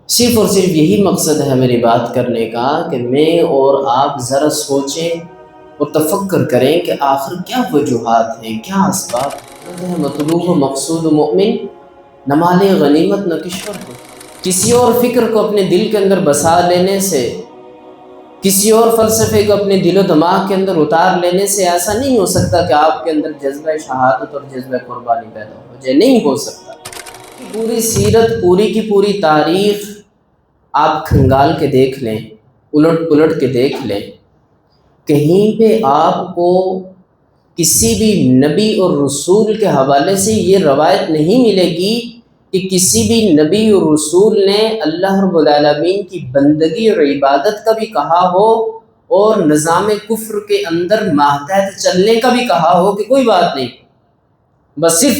صرف اور صرف یہی مقصد ہے میری بات کرنے کا کہ میں اور آپ ذرا سوچیں اور تفکر کریں کہ آخر کیا وجوہات ہیں، کیا اسباب ہیں مطلوب و مقصود و مومن نہ مال غنیمت نہ کشور ہو۔ کسی اور فکر کو اپنے دل کے اندر بسا لینے سے، کسی اور فلسفے کو اپنے دل و دماغ کے اندر اتار لینے سے ایسا نہیں ہو سکتا کہ آپ کے اندر جذبہ شہادت اور جذبہ قربانی پیدا ہو جائے، نہیں ہو سکتا۔ پوری سیرت، پوری کی پوری تاریخ آپ کھنگال کے دیکھ لیں، الٹ پلٹ کے دیکھ لیں، کہیں پہ آپ کو کسی بھی نبی اور رسول کے حوالے سے یہ روایت نہیں ملے گی کہ کسی بھی نبی اور رسول نے اللہ رب العالمین کی بندگی اور عبادت کا بھی کہا ہو اور نظام کفر کے اندر ماتحت چلنے کا بھی کہا ہو کہ کوئی بات نہیں، بس صرف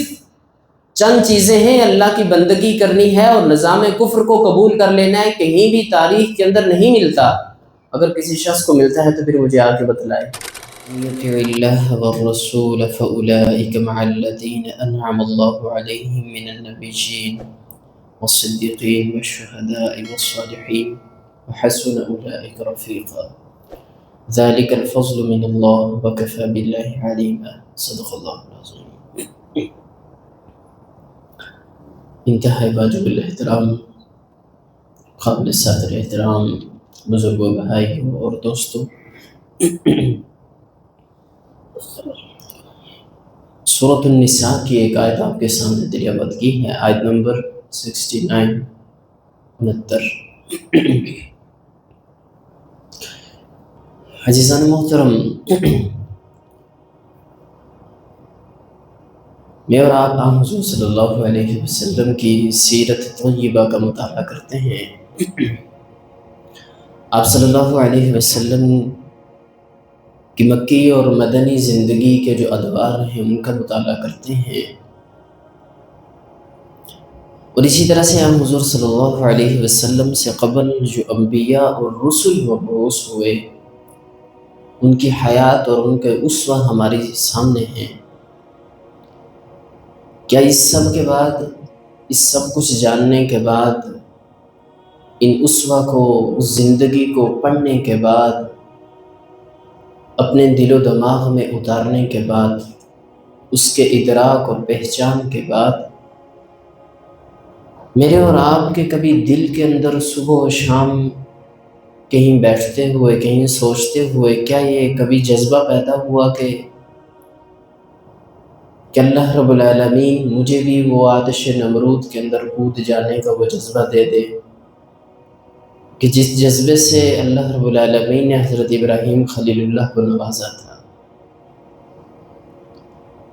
چند چیزیں ہیں، اللہ کی بندگی کرنی ہے اور نظام کفر کو قبول کر لینا ہے۔ کہیں بھی تاریخ کے اندر نہیں ملتا۔ اگر کسی شخص کو ملتا ہے تو پھر مجھے آ کے بتلائے۔ يطع الله والرسول فأولئك مع الذين أنعم الله عليهم من النبيين والصديقين والشهداء والصالحين وحسن أولئك رفيقا ذلك الفضل من الله وكفى بالله عليما صدق الله العظيم۔ انتہائی واجب الاحترام قابل صدر احترام بزرگوں، بھائیوں اور دوستوں، سورۃ النساء کی ایک آیت آپ کے سامنے تلاوت کی ہے، آیت نمبر 69 عزیزان محترم، میں اور آپ حضور صلی اللہ علیہ وسلم کی سیرت طیبہ کا مطالعہ کرتے ہیں۔ آپ صلی اللہ علیہ وسلم کی مکی اور مدنی زندگی کے جو ادوار ہیں ان کا مطالعہ کرتے ہیں، اور اسی طرح سے ہم حضور صلی اللہ علیہ وسلم سے قبل جو انبیاء اور رسل مبعوث ہوئے ان کی حیات اور ان کے اسوہ ہمارے سامنے ہیں۔ کیا اس سب کے بعد، اس سب کچھ جاننے کے بعد، ان اسوہ کو، اس زندگی کو پڑھنے کے بعد، اپنے دل و دماغ میں اتارنے کے بعد، اس کے ادراک اور پہچان کے بعد، میرے اور آپ کے کبھی دل کے اندر صبح و شام کہیں بیٹھتے ہوئے، کہیں سوچتے ہوئے، کیا یہ کبھی جذبہ پیدا ہوا کہ اللہ رب العالمین مجھے بھی وہ آتش نمرود کے اندر کود جانے کا وہ جذبہ دے دے کہ جس جذبے سے اللہ رب العالمین نے حضرت ابراہیم خلیل اللہ کو نوازا تھا؟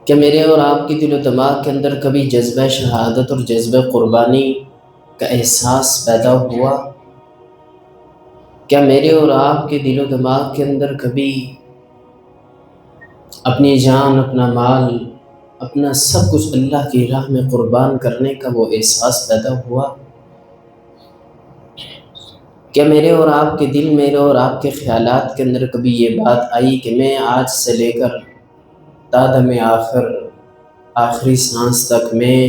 کیا میرے اور آپ کے دل و دماغ کے اندر کبھی جذبہ شہادت اور جذبہ قربانی کا احساس پیدا ہوا؟ کیا میرے اور آپ کے دل و دماغ کے اندر کبھی اپنی جان، اپنا مال، اپنا سب کچھ اللہ کی راہ میں قربان کرنے کا وہ احساس پیدا ہوا؟ کیا میرے اور آپ کے دل، میرے اور آپ کے خیالات کے اندر کبھی یہ بات آئی کہ میں آج سے لے کر تا دم آخر، آخری سانس تک میں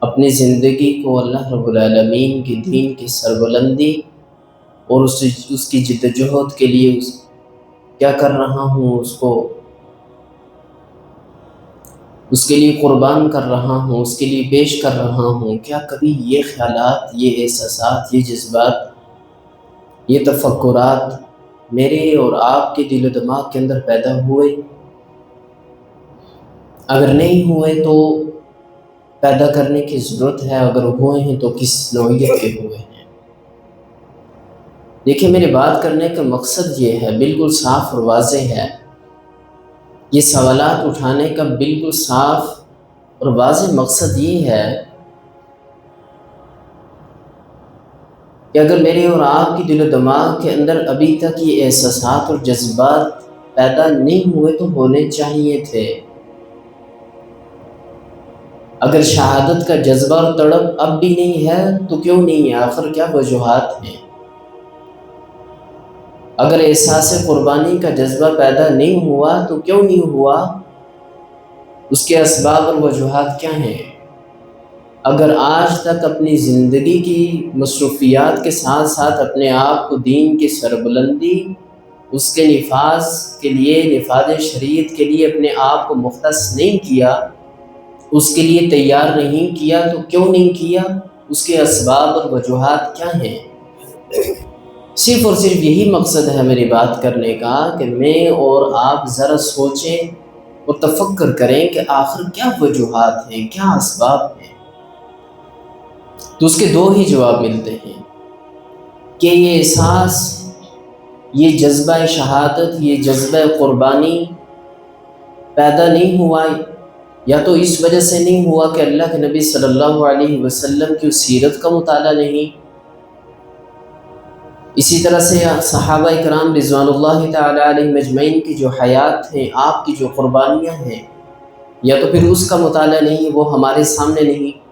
اپنی زندگی کو اللہ رب العالمین کے دین کی سربلندی اور اس کی جدوجہد کے لیے کیا کر رہا ہوں، اس کے لیے قربان کر رہا ہوں، اس کے لیے پیش کر رہا ہوں؟ کیا کبھی یہ خیالات، یہ احساسات، یہ جذبات، یہ تفکرات میرے اور آپ کے دل و دماغ کے اندر پیدا ہوئے؟ اگر نہیں ہوئے تو پیدا کرنے کی ضرورت ہے، اگر ہوئے ہیں تو کس نوعیت کے ہوئے ہیں؟ دیکھیں، میری بات کرنے کا مقصد یہ ہے، بالکل صاف اور واضح ہے، یہ سوالات اٹھانے کا بالکل صاف اور واضح مقصد یہ ہے کہ اگر میرے اور آپ کی دل و دماغ کے اندر ابھی تک یہ احساسات اور جذبات پیدا نہیں ہوئے تو ہونے چاہیے تھے۔ اگر شہادت کا جذبہ اور تڑپ اب بھی نہیں ہے تو کیوں نہیں ہے؟ آخر کیا وجوہات ہیں؟ اگر احساس قربانی کا جذبہ پیدا نہیں ہوا تو کیوں نہیں ہوا؟ اس کے اسباب اور وجوہات کیا ہیں؟ اگر آج تک اپنی زندگی کی مصروفیات کے ساتھ ساتھ اپنے آپ کو دین کی سربلندی، اس کے نفاذ کے لیے، نفاذ شریعت کے لیے اپنے آپ کو مختص نہیں کیا، اس کے لیے تیار نہیں کیا، تو کیوں نہیں کیا؟ اس کے اسباب اور وجوہات کیا ہیں؟ صرف اور صرف یہی مقصد ہے میری بات کرنے کا کہ میں اور آپ ذرا سوچیں اور تفکر کریں کہ آخر کیا وجوہات ہیں، کیا اسباب ہیں۔ تو اس کے دو ہی جواب ملتے ہیں کہ یہ احساس، یہ جذبہ شہادت، یہ جذبہ قربانی پیدا نہیں ہوا، یا تو اس وجہ سے نہیں ہوا کہ اللہ کے نبی صلی اللہ علیہ وسلم کی سیرت کا مطالعہ نہیں، اسی طرح سے صحابہ کرام رضوان اللہ تعالی علیہ مجمعین کی جو حیات ہیں، آپ کی جو قربانیاں ہیں، یا تو پھر اس کا مطالعہ نہیں، وہ ہمارے سامنے نہیں۔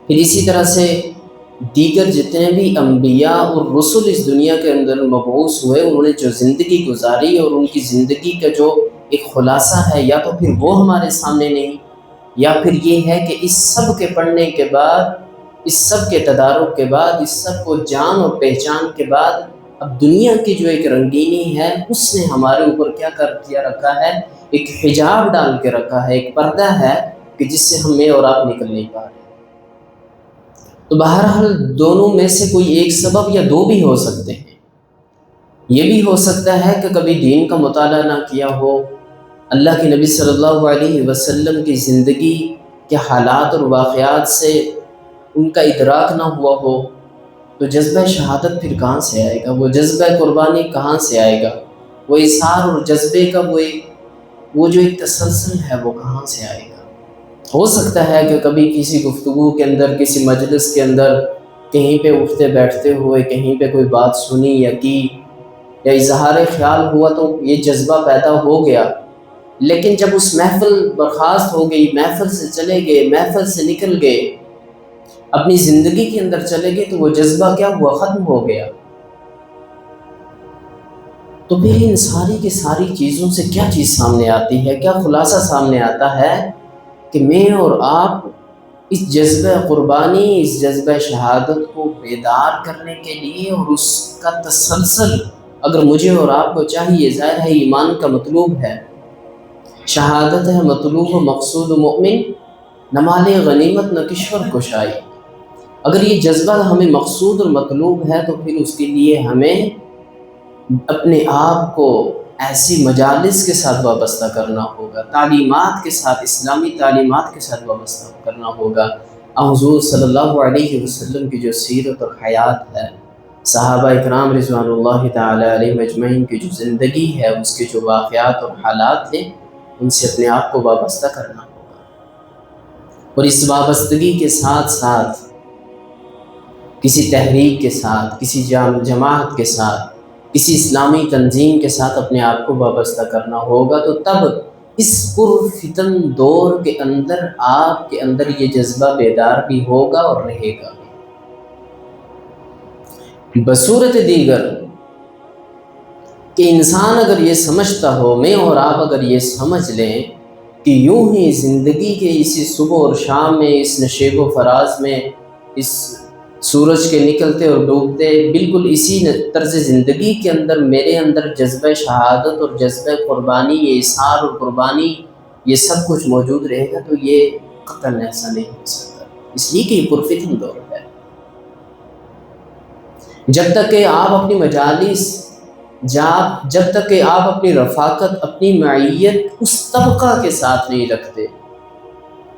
پھر اسی طرح سے دیگر جتنے بھی انبیاء اور رسل اس دنیا کے اندر مبعوث ہوئے، انہوں نے جو زندگی گزاری اور ان کی زندگی کا جو ایک خلاصہ ہے، یا تو پھر وہ ہمارے سامنے نہیں، یا پھر یہ ہے کہ اس سب کے پڑھنے کے بعد، اس سب کے تدارک کے بعد، اس سب کو جان اور پہچان کے بعد، اب دنیا کی جو ایک رنگینی ہے اس نے ہمارے اوپر کیا کر دیا رکھا ہے، ایک حجاب ڈال کے رکھا ہے، ایک پردہ ہے کہ جس سے ہم میں اور آپ نکل نہیں پا رہے۔ تو بہرحال دونوں میں سے کوئی ایک سبب یا دو بھی ہو سکتے ہیں۔ یہ بھی ہو سکتا ہے کہ کبھی دین کا مطالعہ نہ کیا ہو، اللہ کے نبی صلی اللہ علیہ وسلم کی زندگی کے حالات اور واقعات سے ان کا ادراک نہ ہوا ہو، تو جذبہ شہادت پھر کہاں سے آئے گا؟ وہ جذبہ قربانی کہاں سے آئے گا؟ وہ اظہار اور جذبے کا وہ جو ایک تسلسل ہے وہ کہاں سے آئے گا؟ ہو سکتا ہے کہ کبھی کسی گفتگو کے اندر، کسی مجلس کے اندر، کہیں پہ اٹھتے بیٹھتے ہوئے کہیں پہ کوئی بات سنی یا کی، یا اظہار خیال ہوا تو یہ جذبہ پیدا ہو گیا، لیکن جب اس محفل برخاست ہو گئی، محفل سے چلے گئے، محفل سے نکل گئے، اپنی زندگی کے اندر چلے گئے، تو وہ جذبہ کیا ہوا؟ ختم ہو گیا۔ تو پھر ان ساری کی ساری چیزوں سے کیا چیز سامنے آتی ہے، کیا خلاصہ سامنے آتا ہے کہ میں اور آپ اس جذبہ قربانی، اس جذبہ شہادت کو بیدار کرنے کے لیے اور اس کا تسلسل اگر مجھے اور آپ کو چاہیے، ظاہر ہے ایمان کا مطلوب ہے، شہادت ہے مطلوب و مقصود مومن، نہ مال غنیمت نہ کشور کشائی۔ اگر یہ جذبہ ہمیں مقصود اور مطلوب ہے تو پھر اس کے لیے ہمیں اپنے آپ کو ایسی مجالس کے ساتھ وابستہ کرنا ہوگا، تعلیمات کے ساتھ، اسلامی تعلیمات کے ساتھ وابستہ کرنا ہوگا۔ حضور صلی اللہ علیہ وسلم کی جو سیرت اور حیات ہے، صحابہ اکرام رضوان اللہ تعالی علیہ مجمعین کی جو زندگی ہے، اس کے جو واقعات اور حالات ہیں، ان سے اپنے آپ کو وابستہ کرنا ہوگا۔ اور اس وابستگی کے ساتھ ساتھ کسی تحریک کے ساتھ، کسی جماعت کے ساتھ، کسی اسلامی تنظیم کے ساتھ اپنے آپ کو وابستہ کرنا ہوگا، تو تب اس پرفتن دور کے اندر آپ کے اندر یہ جذبہ بیدار بھی ہوگا اور رہے گا۔ بصورت دیگر کہ انسان اگر یہ سمجھتا ہو، میں اور آپ اگر یہ سمجھ لیں کہ یوں ہی زندگی کے اسی صبح اور شام میں، اس نشیب و فراز میں، اس سورج کے نکلتے اور ڈوبتے، بالکل اسی طرز زندگی کے اندر میرے اندر جذبہ شہادت اور جذبہ قربانی، یہ اظہار اور قربانی، یہ سب کچھ موجود رہے گا، تو یہ قطعاً ایسا نہیں ہو سکتا، اس لیے کہ یہ پرفتن دور ہے۔ جب تک کہ آپ اپنی مجالس، جب تک کہ آپ اپنی رفاقت، اپنی معیت اس طبقہ کے ساتھ نہیں رکھتے،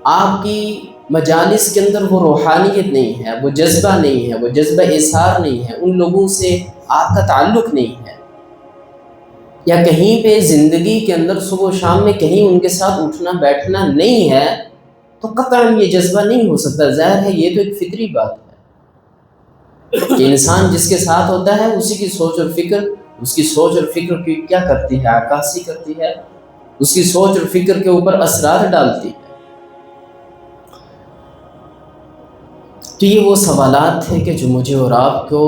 آپ کی مجالس کے اندر وہ روحانیت نہیں ہے، وہ جذبہ نہیں ہے، وہ جذبہ اظہار نہیں ہے، ان لوگوں سے آپ کا تعلق نہیں ہے، یا کہیں پہ زندگی کے اندر صبح و شام میں کہیں ان کے ساتھ اٹھنا بیٹھنا نہیں ہے، تو قطعاً یہ جذبہ نہیں ہو سکتا۔ ظاہر ہے یہ تو ایک فطری بات ہے کہ انسان جس کے ساتھ ہوتا ہے اسی کی سوچ اور فکر، اس کی سوچ اور فکر کی کیا کرتی ہے؟ عکاسی کرتی ہے، اس کی سوچ اور فکر کے اوپر اثرات ڈالتی ہے۔ تو یہ وہ سوالات تھے کہ جو مجھے اور آپ کو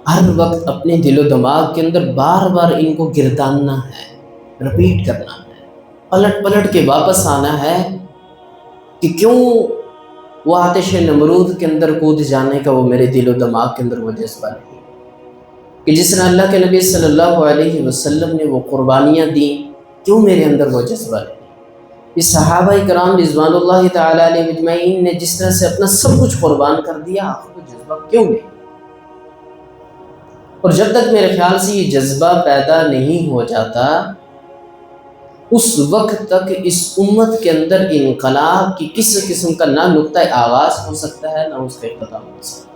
ہر وقت اپنے دل و دماغ کے اندر بار بار ان کو گرداننا ہے، رپیٹ کرنا ہے، پلٹ پلٹ کے واپس آنا ہے کہ کیوں وہ آتش نمرود کے اندر کود جانے کا وہ میرے دل و دماغ کے اندر وہ جذبہ نہیں، کہ جس طرح اللہ کے نبی صلی اللہ علیہ وسلم نے وہ قربانیاں دیں، کیوں میرے اندر وہ جذبہ نہیں؟ اس صحابہ کرام رضوان اللہ تعالیٰ علیہ اجمعین نے جس طرح سے اپنا سب کچھ قربان کر دیا، آخر وہ جذبہ کیوں نہیں؟ اور جب تک میرے خیال سے یہ جذبہ پیدا نہیں ہو جاتا، اس وقت تک اس امت کے اندر انقلاب کی کسی قسم کا نہ نقطہ آغاز ہو سکتا ہے، نہ اس کا اختتام ہو سکتا ہے۔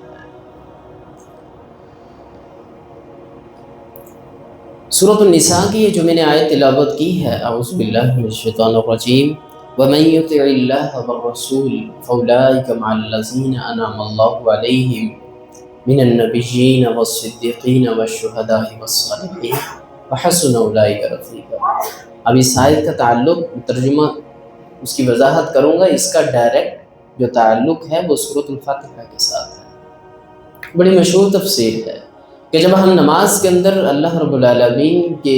سورۃ النساء کی یہ جو میں نے آیت تلاوت کی ہے، اعوذ باللہ من الشیطان الرجیم، وَمَن يُطِعِ اللَّهَ وَالرَّسُولَ فَأُولَٰئِكَ مَعَ الَّذِينَ أَنْعَمَ اللَّهُ عَلَيْهِم مِّنَ النَّبِيِّينَ وَالصِّدِّيقِينَ وَالشُّهَدَاءِ وَالصَّالِحِينَ وَحَسُنَ أُولَٰئِكَ رَفِيقًا۔ اب اس آیت کا تعلق، ترجمہ اس کی وضاحت کروں گا، اس کا ڈائریکٹ جو تعلق ہے وہ سورۃ الفاتحہ کے ساتھ ہے۔ بڑی مشہور تفسیر ہے کہ جب ہم نماز کے اندر اللہ رب العالمین کے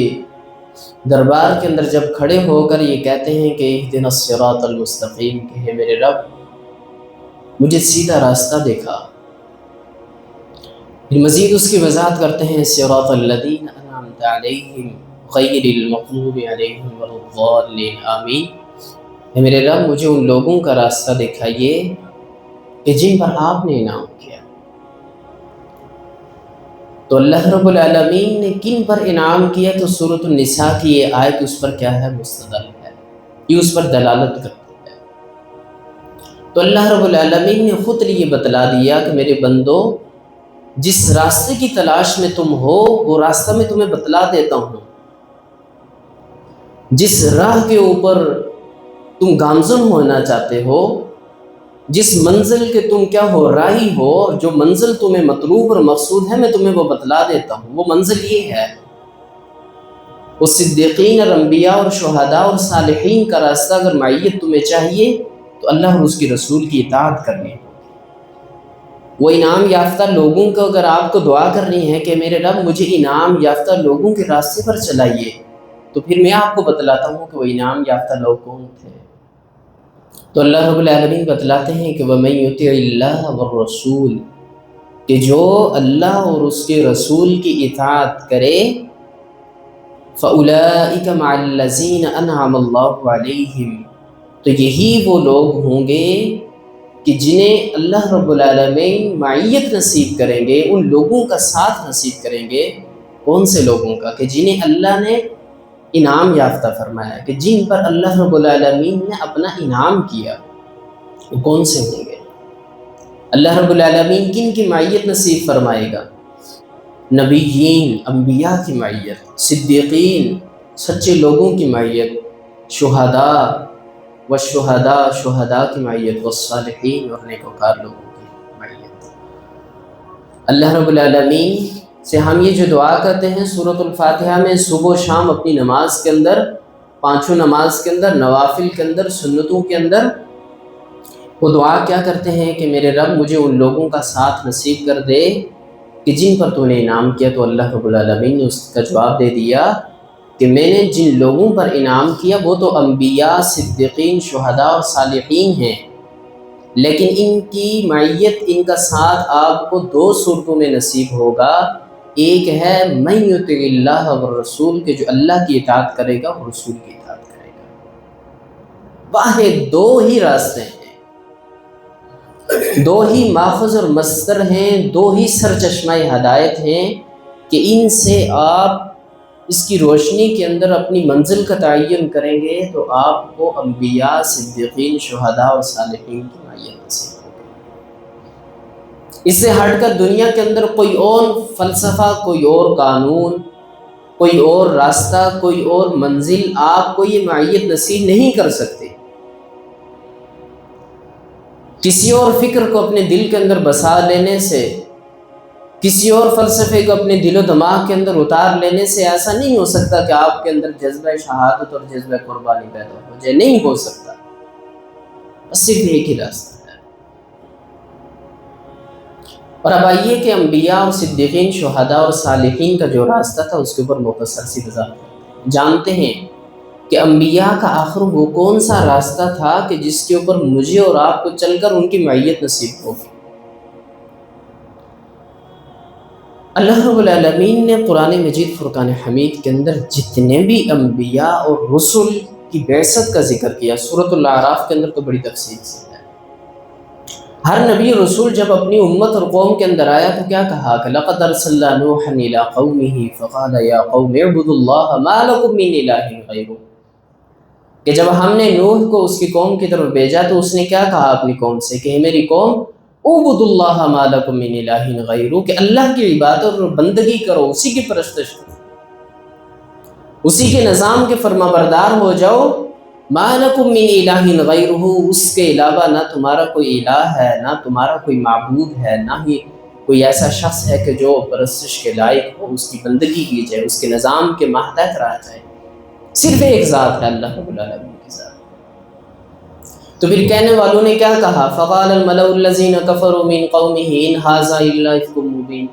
دربار کے اندر جب کھڑے ہو کر یہ کہتے ہیں کہ اہدنا الصراط المستقیم، کہ ہے میرے رب مجھے سیدھا راستہ دکھا، پھر مزید اس کی وضاحت کرتے ہیں صراط الذین انعمت علیہم غیر المغضوب علیہم ولا الضالین آمین، کہ میرے رب مجھے ان لوگوں کا راستہ دکھائیے کہ جن پر آپ نے انعام کیا۔ تو اللہ رب العالمین نے کن پر انعام کیا؟ تو سورۃ النساء کی یہ آیت اس پر کیا ہے؟ مستدل ہے، یہ اس پر دلالت کرتی ہے۔ تو اللہ رب العالمین نے خود یہ بتلا دیا کہ میرے بندو، جس راستے کی تلاش میں تم ہو وہ راستہ میں تمہیں بتلا دیتا ہوں، جس راہ کے اوپر تم گامزن ہونا چاہتے ہو، جس منزل کے تم کیا ہو راہی ہو، اور جو منزل تمہیں مطلوب اور مقصود ہے میں تمہیں وہ بتلا دیتا ہوں۔ وہ منزل یہ ہے، وہ صدیقین اور انبیاء اور شہداء اور صالحین کا راستہ اگر معیت تمہیں چاہیے تو اللہ اور اس کی رسول کی اطاعت کرنی ہے۔ وہ انعام یافتہ لوگوں کو اگر آپ کو دعا کرنی ہے کہ میرے رب مجھے انعام یافتہ لوگوں کے راستے پر چلائیے، تو پھر میں آپ کو بتلاتا ہوں کہ وہ انعام یافتہ لوگ کون تھے۔ تو اللہ رب العالمین بتلاتے ہیں کہ وَمَن يُطِعِ اللَّهَ وَالرَّسُولَ، کہ جو اللہ اور اس کے رسول کی اطاعت کرے، فَأُولَٰئِكَ مَعَ الَّذِينَ أَنْعَمَ اللَّهُ عَلَيْهِمْ، تو یہی وہ لوگ ہوں گے کہ جنہیں اللہ رب العالمین معیت نصیب کریں گے، ان لوگوں کا ساتھ نصیب کریں گے۔ کون سے لوگوں کا؟ کہ جنہیں اللہ نے انعام یافتہ فرمایا، کہ جن پر اللہ رب العالمین نے اپنا انعام کیا، وہ کون سے ہوں گے؟ اللہ رب العالمین کن کی معیت نصیب فرمائے گا؟ نبیین، انبیاء کی معیت، صدیقین، سچے لوگوں کی معیت، شہداء والشہداء، شہداء کی معیت، والصالحین، اور نیکوکار لوگوں کی معیت۔ اللہ رب العالمین سے ہم یہ جو دعا کرتے ہیں سورۃ الفاتحہ میں صبح و شام اپنی نماز کے اندر، پانچوں نماز کے اندر، نوافل کے اندر، سنتوں کے اندر، وہ دعا کیا کرتے ہیں کہ میرے رب مجھے ان لوگوں کا ساتھ نصیب کر دے کہ جن پر تو نے انعام کیا۔ تو اللہ رب العالمین نے اس کا جواب دے دیا کہ میں نے جن لوگوں پر انعام کیا وہ تو انبیاء، صدیقین، شہداء اور صالحین ہیں، لیکن ان کی معیت، ان کا ساتھ آپ کو دو صورتوں میں نصیب ہوگا۔ ایک ہے من یطع اللہ والرسول، کہ جو اللہ کی اطاعت کرے گا اور رسول کی اطاعت کرے گا۔ واحد دو ہی راستے ہیں، دو ہی ماخذ اور مصدر ہیں، دو ہی سرچشمہ ہدایت ہیں کہ ان سے آپ اس کی روشنی کے اندر اپنی منزل کا تعین کریں گے تو آپ کو انبیاء، صدیقین، شہداء اور صالحین کی معیت نصیب ہوگی۔ اس سے ہٹ کر دنیا کے اندر کوئی اور فلسفہ، کوئی اور قانون، کوئی اور راستہ، کوئی اور منزل آپ کو یہ معیت نصیب نہیں کر سکتے۔ کسی اور فکر کو اپنے دل کے اندر بسا لینے سے، کسی اور فلسفے کو اپنے دل و دماغ کے اندر اتار لینے سے ایسا نہیں ہو سکتا کہ آپ کے اندر جذبہ شہادت اور جذبہ قربانی پیدا ہو جائے، نہیں ہو سکتا۔ بس صرف ایک ہی راستہ ہے۔ اور اب آئیے کہ انبیاء اور صدیقین، شہداء اور صالحین کا جو راستہ تھا اس کے اوپر مختصر سی وضاحت جانتے ہیں کہ انبیاء کا آخر وہ کون سا راستہ تھا کہ جس کے اوپر مجھے اور آپ کو چل کر ان کی معیت نصیب ہوگی۔ اللہ رب العالمین نے قرآن مجید فرقان حمید کے اندر جتنے بھی انبیاء اور رسل کی بعثت کا ذکر کیا، سورۃ الاعراف کے اندر تو بڑی تفصیل سے ہے۔ ہر نبی رسول جب اپنی امت اور قوم کے اندر آیا تو کیا کہا کہ لقد ارسلنا نوحا الى قومه فقال یا قوم اعبدوا اللہ ما لکم من الہ غیرہ، کہ جب ہم نے نوح کو اس کی قوم کی طرف بھیجا تو اس نے کیا کہا اپنی قوم سے کہ میری قوم اعبدوا اللہ ما لکم من الہ غیرہ، کہ اللہ کی عبادت اور بندگی کرو، اسی کی پرستش کرو، اسی کے نظام کے فرما بردار ہو جاؤ۔ ما لکم من الہ غیرہ، اس کے علاوہ نہ تمہارا کوئی الہ ہے، نہ تمہارا کوئی معبود ہے، نہ ہی کوئی ایسا شخص ہے کہ جو پرستش کے لائق ہو، اس کی بندگی کی جائے، اس کے نظام کے ماتحت رہا جائے۔ صرف ایک ذات ہے، اللہ رب العالمین کی ذات۔ تو پھر کہنے والوں نے کیا کہا؟ فقال الملأ الذین کفروا من قومہ ان ھذا الا افک مبین،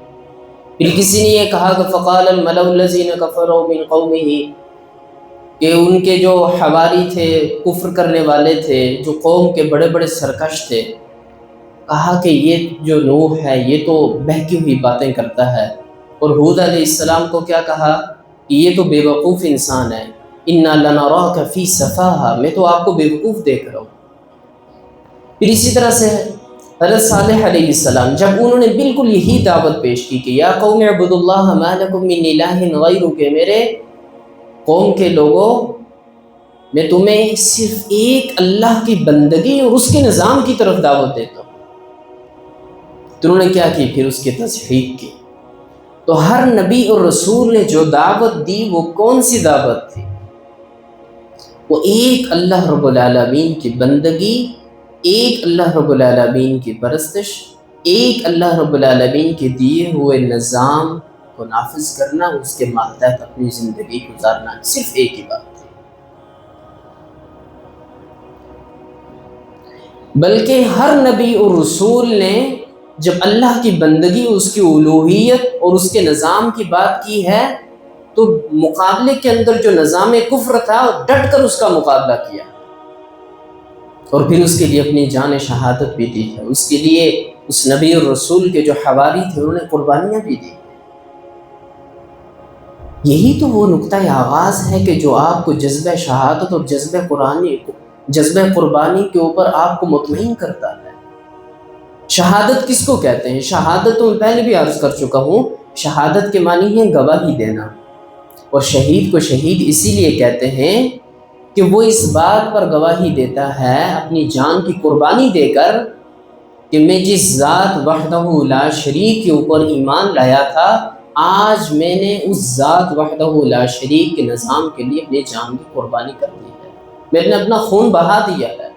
پھر کسی نے یہ کہا کہ فقال الملأ الذین کفروا من قومہ، کہ ان کے جو حواری تھے، کفر کرنے والے تھے، جو قوم کے بڑے بڑے سرکش تھے، کہا کہ یہ جو نوح ہے یہ تو بہکی ہوئی باتیں کرتا ہے، اور ہود علیہ السلام کو کیا کہا کہ یہ تو بے وقوف انسان ہے، انا لنراک فی سفاہہ، میں تو آپ کو بے وقوف دیکھ رہا ہوں۔ پھر اسی طرح سے حضرت صالح علیہ السلام جب انہوں نے بالکل یہی دعوت پیش کی کہ یا قوم اعبدوا اللہ ما لکم من الہ غیرہ، کہ میرے قوم کے لوگوں میں تمہیں صرف ایک اللہ کی بندگی اور اس کے نظام کی طرف دعوت دیتا ہوں، تو انہوں نے کیا کی؟ پھر اس کی تصحیح کی۔ تو ہر نبی اور رسول نے جو دعوت دی وہ کون سی دعوت تھی؟ وہ ایک اللہ رب العالمین کی بندگی، ایک اللہ رب العالمین کی پرستش، ایک اللہ رب العالمین کے دیے ہوئے نظام کو نافذ کرنا، اس کے ماتحت اپنی زندگی گزارنا، صرف ایک ہی بات تھی۔ بلکہ ہر نبی اور رسول نے جب اللہ کی بندگی، اس کی الوہیت اور اس کے نظام کی بات کی ہے تو مقابلے کے اندر جو نظام کفر تھا ڈٹ کر اس کا مقابلہ کیا، اور پھر اس کے لیے اپنی جان شہادت بھی دی ہے، اس کے لیے اس نبی اور رسول کے جو حواری تھے انہوں نے قربانیاں بھی دی۔ یہی تو وہ نقطہ آغاز ہے کہ جو آپ کو جذبہ شہادت اور جذبہ قربانی کے اوپر آپ کو مطمئن کرتا ہے۔ شہادت کس کو کہتے ہیں؟ شہادت تو میں پہلے بھی عرض کر چکا ہوں، شہادت کے معنی ہے گواہی دینا، اور شہید کو شہید اسی لیے کہتے ہیں کہ وہ اس بات پر گواہی دیتا ہے اپنی جان کی قربانی دے کر کہ میں جس ذات وحدہ لا شریک کے اوپر ایمان لایا تھا، آج میں نے اس ذات وحدہ لا شریک کے نظام کے لیے اپنی جان کی قربانی کر دی ہے، میں نے اپنا خون بہا دیا ہے۔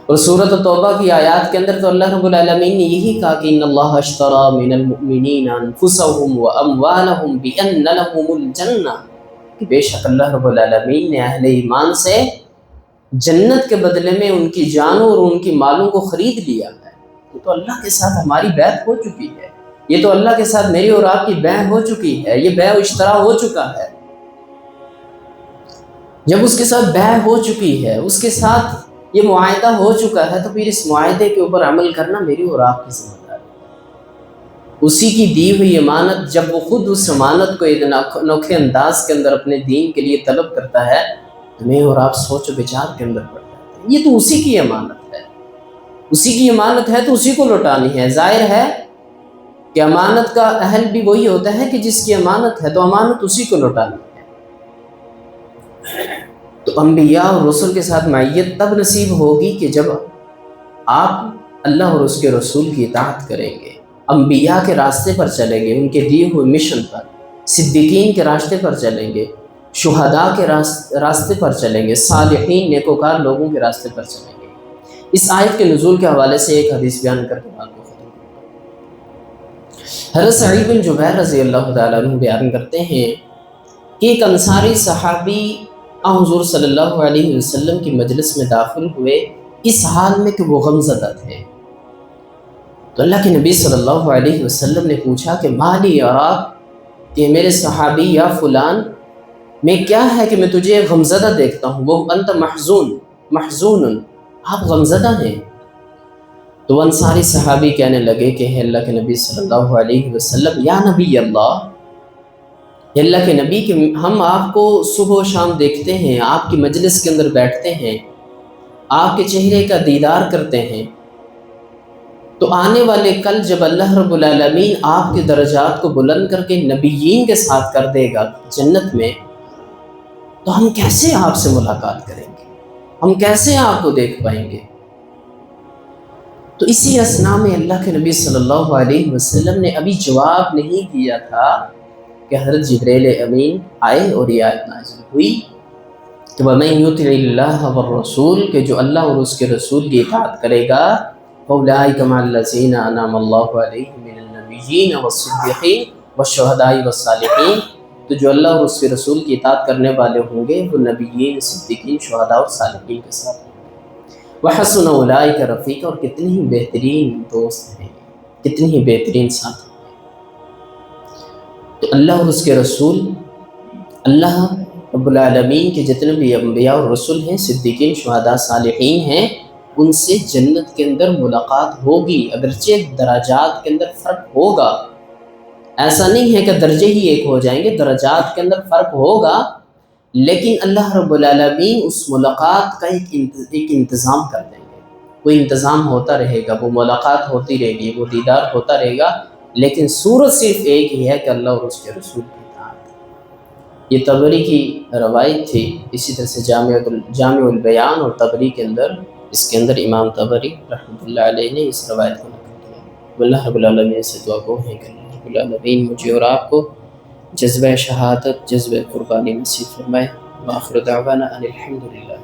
اور سورۃ توبہ کی آیات کے اندر تو اللہ رب العالمین نے یہی کہا کہ ان اللہ اشتری من المؤمنین انفسهم واموالهم بان لهم الجنہ، کہ بے شک اللہ رب العالمین نے اہل ایمان سے جنت کے بدلے میں ان کی جانوں اور ان کی مالوں کو خرید لیا ہے۔ یہ تو اللہ کے ساتھ ہماری بیعت ہو چکی ہے، یہ تو اللہ کے ساتھ میری اور آپ کی بیع ہو چکی ہے، یہ بیع و اشترا ہو چکا ہے۔ جب اس کے ساتھ بیع ہو چکی ہے، اس کے ساتھ یہ معاہدہ ہو چکا ہے، تو پھر اس معاہدے کے اوپر عمل کرنا میری اور آپ کی ذمہ داری ہے۔ اسی کی دی ہوئی امانت جب وہ خود اس امانت کو ایک انوکھے انداز کے اندر اپنے دین کے لیے طلب کرتا ہے تو میں اور آپ سوچ و بچار کے اندر پڑ جاتے ہیں۔ یہ تو اسی کی امانت ہے، اسی کی امانت ہے تو اسی کو لوٹانی ہے۔ ظاہر ہے کہ امانت کا اہل بھی وہی ہوتا ہے کہ جس کی امانت ہے، تو امانت اسی کو لوٹانی ہے۔ تو انبیاء اور رسول کے ساتھ معیت تب نصیب ہوگی کہ جب آپ اللہ اور اس کے رسول کی اطاعت کریں گے، انبیاء کے راستے پر چلیں گے، ان کے دیے ہوئے مشن پر، صدیقین کے راستے پر چلیں گے، شہداء کے راستے پر چلیں گے، صالحین نیکوکار لوگوں کے راستے پر چلیں گے۔ اس آیت کے نزول کے حوالے سے ایک حدیث بیان کر کے بات کو ختم کروں۔ حضرت سعید بن جبیر رضی اللہ تعالیٰ عنہ بیان کرتے ہیں کہ ایک انصاری صحابی حضور صلی اللہ علیہ وسلم کی مجلس میں داخل ہوئے اس حال میں کہ وہ غمزدہ تھے، تو اللہ کے نبی صلی اللہ علیہ وسلم نے پوچھا کہ مالی اراک، کہ میرے صحابی یا فلان میں کیا ہے کہ میں تجھے غمزدہ دیکھتا ہوں، وہ انت محزون محزون، آپ غمزدہ ہیں۔ تو وہ انصاری صحابی کہنے لگے کہ ہے اللہ کے نبی صلی اللہ علیہ وسلم، یا نبی اللہ، اے اللہ کے نبی، کہ ہم آپ کو صبح و شام دیکھتے ہیں، آپ کی مجلس کے اندر بیٹھتے ہیں، آپ کے چہرے کا دیدار کرتے ہیں، تو آنے والے کل جب اللہ رب العالمین آپ کے درجات کو بلند کر کے نبیین کے ساتھ کر دے گا جنت میں، تو ہم کیسے آپ سے ملاقات کریں گے، ہم کیسے آپ کو دیکھ پائیں گے؟ تو اسی اثناء میں اللہ کے نبی صلی اللہ علیہ وسلم نے ابھی جواب نہیں دیا تھا کہ حضرت جبریل امین آئے اور یہ آیت نازل ہوئی کہ وَمَن يُطِعِ اللَّهَ وَالرَّسُولَ، کہ جو اللہ اور اس کے رسول کی اطاعت کرے گا، فَأُولَٰئِكَ مَعَ الَّذِينَ أَنْعَمَ اللَّهُ عَلَيْهِم مِّنَ النَّبِيِّينَ وَالصِّدِّيقِينَ وَالشُّهَدَاءِ وَالصَّالِحِينَ، تو جو اللہ اور اس کے رسول کی اطاعت کرنے والے ہوں گے وہ نبیین، صدیقین، شہداء اور صالحین کے ساتھ ہوں گے۔ وَحَسُنَ أُولَٰئِكَ رَفِیقًا، اور کتنے ہی بہترین دوست ہیں، کتنی ہی بہترین ساتھی ہیں۔ تو اللہ اور اس کے رسول، اللہ رب العالمین کے جتنے بھی انبیاء اور رسول ہیں، صدیقین، شہداء، صالحین ہیں، ان سے جنت کے اندر ملاقات ہوگی، اگرچہ درجات کے اندر فرق ہوگا، ایسا نہیں ہے کہ درجے ہی ایک ہو جائیں گے، درجات کے اندر فرق ہوگا، لیکن اللہ رب العالمین اس ملاقات کا ایک انتظام کر دیں گے، کوئی انتظام ہوتا رہے گا، وہ ملاقات ہوتی رہے گی، وہ دیدار ہوتا رہے گا، لیکن صورت صرف ایک ہی ہے کہ اللہ اور اس کے رسول کی اطاعت۔ یہ طبری کی روایت تھی، اسی طرح سے جامع البیان اور طبری کے اندر، اس کے اندر امام طبری رحمۃ اللہ علیہ نے اس روایت کو نقل کیا۔ اللہ رب العالمین سے دعا گو ہے کہ اللہ رب العالمین مجھے اور آپ کو جذبہ شہادت، جذبہ قربانی نصیب فرمائے۔ وآخر دعوانا ان الحمد للہ۔